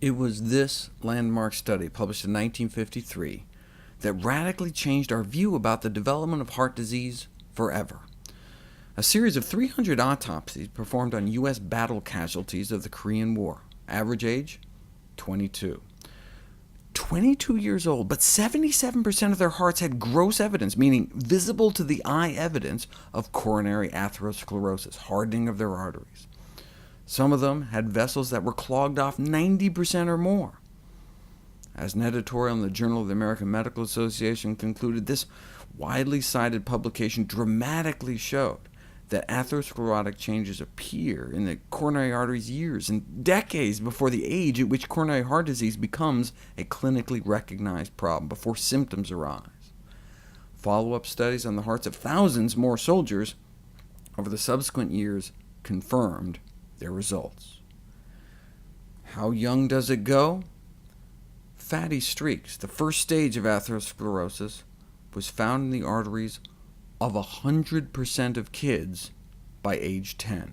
It was this landmark study, published in 1953, that radically changed our view about the development of heart disease forever. A series of 300 autopsies performed on U.S. battle casualties of the Korean War. Average age? 22. 22 years old, but 77% of their hearts had gross evidence, meaning visible to the eye evidence of coronary atherosclerosis, hardening of their arteries. Some of them had vessels that were clogged off 90% or more. As an editorial in the Journal of the American Medical Association concluded, this widely cited publication dramatically showed that atherosclerotic changes appear in the coronary arteries years and decades before the age at which coronary heart disease becomes a clinically recognized problem, before symptoms arise. Follow-up studies on the hearts of thousands more soldiers over the subsequent years confirmed their results. How young does it go? Fatty streaks, the first stage of atherosclerosis, was found in the arteries of 100% of kids by age 10.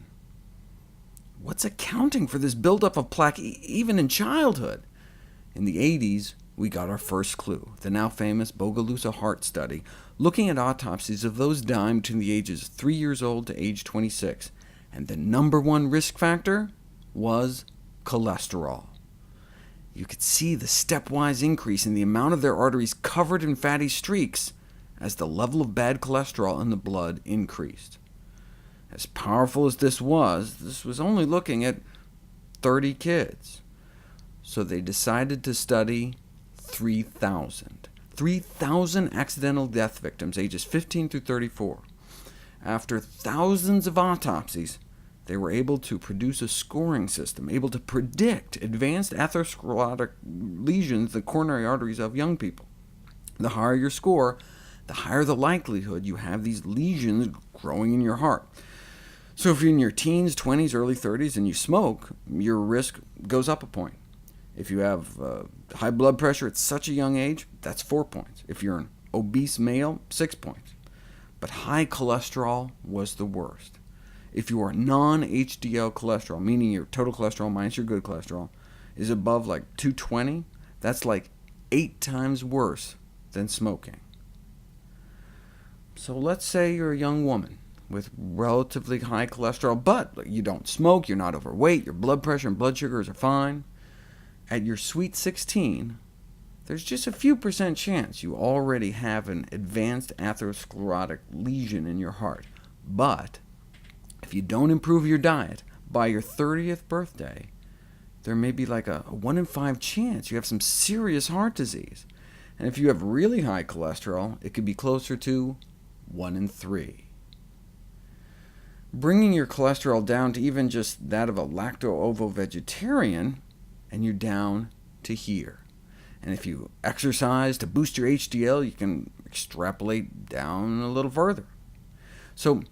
What's accounting for this buildup of plaque even in childhood? In the 80s, we got our first clue, the now famous Bogalusa heart study, looking at autopsies of those dying between the ages of 3 years old to age 26, and the #1 risk factor was cholesterol. You could see the stepwise increase in the amount of their arteries covered in fatty streaks as the level of bad cholesterol in the blood increased. As powerful as this was only looking at 30 kids. So they decided to study 3,000. 3,000 accidental death victims, ages 15 through 34. After thousands of autopsies, they were able to produce a scoring system, able to predict advanced atherosclerotic lesions in the coronary arteries of young people. The higher your score, the higher the likelihood you have these lesions growing in your heart. So if you're in your teens, 20s, early 30s, and you smoke, your risk goes up a point. If you have high blood pressure at such a young age, that's 4 points. If you're an obese male, 6 points. But high cholesterol was the worst. If your non-HDL cholesterol, meaning your total cholesterol minus your good cholesterol, is above like 220, that's like 8 times worse than smoking. So let's say you're a young woman with relatively high cholesterol, but you don't smoke, you're not overweight, your blood pressure and blood sugars are fine. At your sweet 16, there's just a few % chance you already have an advanced atherosclerotic lesion in your heart. But if you don't improve your diet, by your 30th birthday, there may be like a 1 in 5 chance you have some serious heart disease. And if you have really high cholesterol, it could be closer to 1 in 3. Bringing your cholesterol down to even just that of a lacto-ovo-vegetarian, and you're down to here. And if you exercise to boost your HDL, you can extrapolate down a little further. So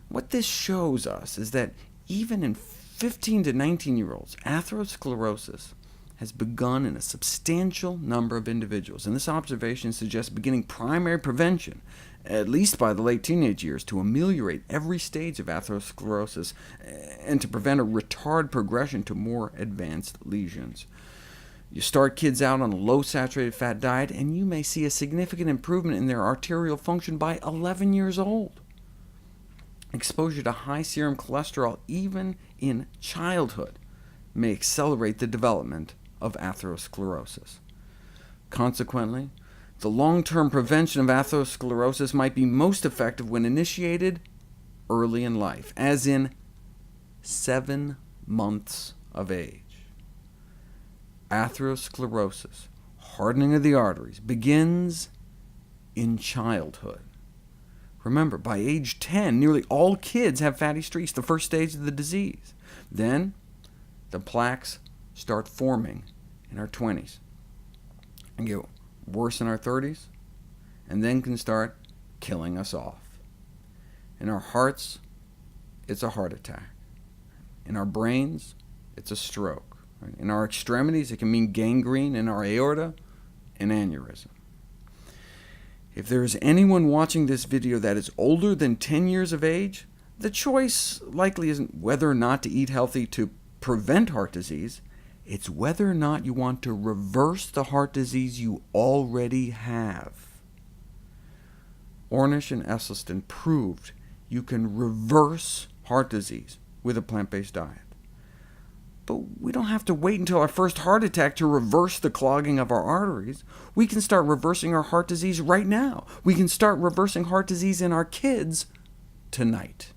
what this shows us is that even in 15 to 19-year-olds, atherosclerosis has begun in a substantial number of individuals, and this observation suggests beginning primary prevention, at least by the late teenage years, to ameliorate every stage of atherosclerosis and to prevent a retard progression to more advanced lesions. You start kids out on a low saturated fat diet, and you may see a significant improvement in their arterial function by 11 years old. Exposure to high serum cholesterol, even in childhood, may accelerate the development of atherosclerosis. Consequently, the long-term prevention of atherosclerosis might be most effective when initiated early in life, as in 7 months of age. Atherosclerosis, hardening of the arteries, begins in childhood. Remember, by age 10, nearly all kids have fatty streaks, the first stage of the disease. Then the plaques start forming in our 20s, and get worse in our 30s, and then can start killing us off. In our hearts, it's a heart attack. In our brains, it's a stroke. In our extremities, it can mean gangrene. In our aorta, an aneurysm. If there is anyone watching this video that is older than 10 years of age, the choice likely isn't whether or not to eat healthy to prevent heart disease. It's whether or not you want to reverse the heart disease you already have. Ornish and Esselstyn proved you can reverse heart disease with a plant-based diet. But we don't have to wait until our first heart attack to reverse the clogging of our arteries. We can start reversing our heart disease right now. We can start reversing heart disease in our kids tonight.